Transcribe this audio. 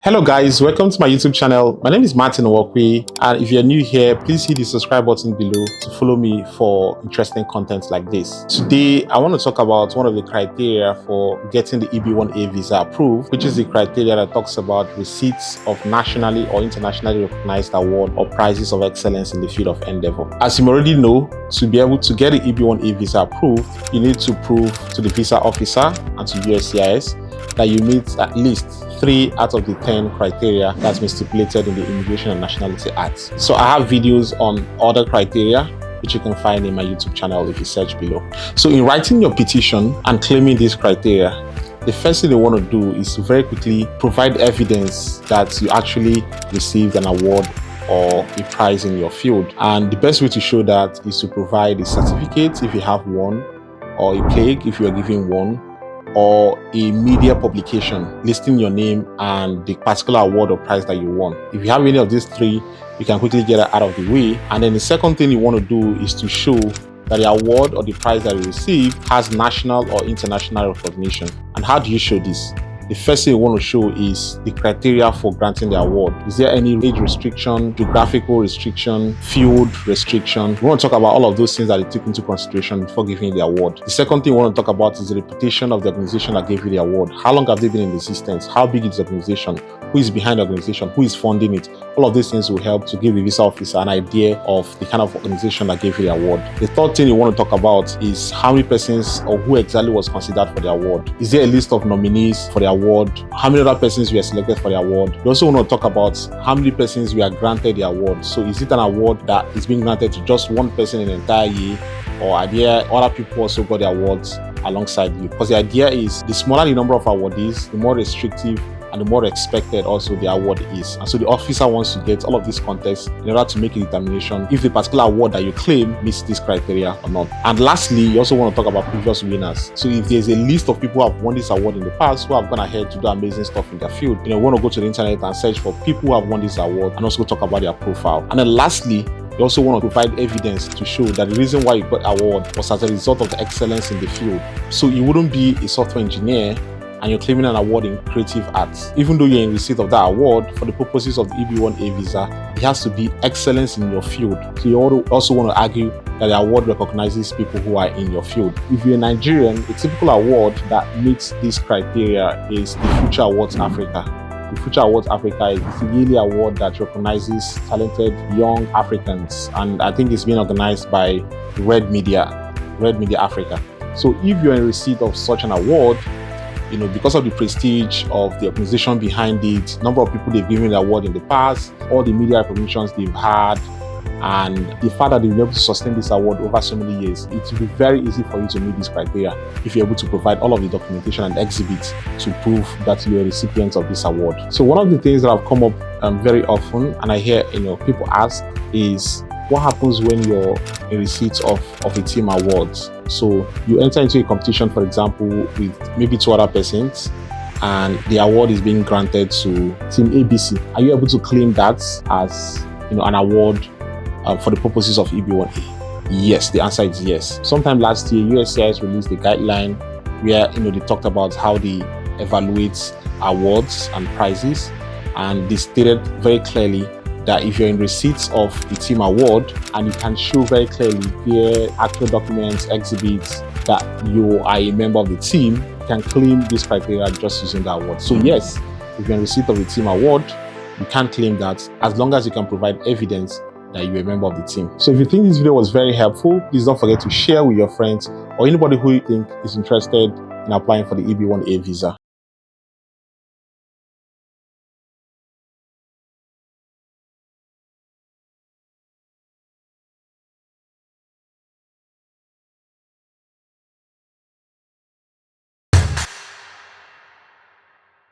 Hello guys, welcome to my YouTube channel. My name is Martin Owokwe, and if you're new here, please hit the subscribe button below to follow me for interesting content like this. Today, I want to talk about one of the criteria for getting the EB1A visa approved, which is the criteria that talks about receipts of nationally or internationally recognized award or prizes of excellence in the field of endeavor. As you already know, to be able to get the EB1A visa approved, you need to prove to the visa officer and to USCIS that you meet at least 3 out of the 10 criteria that's been stipulated in the Immigration and Nationality Act. So I have videos on other criteria which you can find in my YouTube channel if you search below. So in writing your petition and claiming these criteria, the first thing they want to do is to very quickly provide evidence that you actually received an award or a prize in your field. And the best way to show that is to provide a certificate if you have one, or a plaque if you are given one, or a media publication listing your name and the particular award or prize that you won. If you have any of these 3, you can quickly get it out of the way. And then the second thing you want to do is to show that the award or the prize that you receive has national or international recognition. And how do you show this? The first thing you want to show is the criteria for granting the award. Is there any age restriction, geographical restriction, field restriction? We want to talk about all of those things that you took into consideration before giving you the award. The second thing we want to talk about is the reputation of the organization that gave you the award. How long have they been in existence? How big is the organization? Who is behind the organization? Who is funding it? All of these things will help to give the visa officer an idea of the kind of organization that gave you the award. The third thing you want to talk about is how many persons or who exactly was considered for the award. Is there a list of nominees for the award? How many other persons were selected for the award? You also want to talk about how many persons were granted the award. So is it an award that is being granted to just one person in the entire year, or are there other people also got the awards alongside you? Because the idea is the smaller the number of awardees, the more restrictive and the more expected also the award is. And so the officer wants to get all of this context in order to make a determination if the particular award that you claim meets this criteria or not. And lastly, you also want to talk about previous winners. So if there's a list of people who have won this award in the past, who have gone ahead to do amazing stuff in their field, you want to go to the internet and search for people who have won this award and also talk about their profile. And then lastly, you also want to provide evidence to show that the reason why you got the award was as a result of the excellence in the field. So you wouldn't be a software engineer and you're claiming an award in creative arts. Even though you're in receipt of that award, for the purposes of the EB1A visa, it has to be excellence in your field. So you also want to argue that the award recognizes people who are in your field. If you're a Nigerian, a typical award that meets this criteria is the Future Awards Africa. The Future Awards Africa is a yearly award that recognizes talented young Africans, and I think it's being organized by Red Media Africa. So if you're in receipt of such an award, because of the prestige of the organization behind it, number of people they've given the award in the past, all the media recognitions they've had, and the fact that they've been able to sustain this award over so many years, it will be very easy for you to meet this criteria if you're able to provide all of the documentation and exhibits to prove that you're a recipient of this award. So one of the things that have come up very often, and I hear people ask, is what happens when you're in receipt of a team awards? So you enter into a competition, for example, with maybe 2 other persons, and the award is being granted to Team ABC. Are you able to claim that as an award for the purposes of EB1A? Yes, the answer is yes. Sometime last year, USCIS released a guideline where they talked about how they evaluate awards and prizes, and they stated very clearly that if you're in receipts of a team award and you can show very clearly via actual documents, exhibits, that you are a member of the team, you can claim this criteria just using the award. So yes, if you're in receipt of a team award, you can claim that as long as you can provide evidence that you're a member of the team. So if you think this video was very helpful, please don't forget to share with your friends or anybody who you think is interested in applying for the EB1A visa.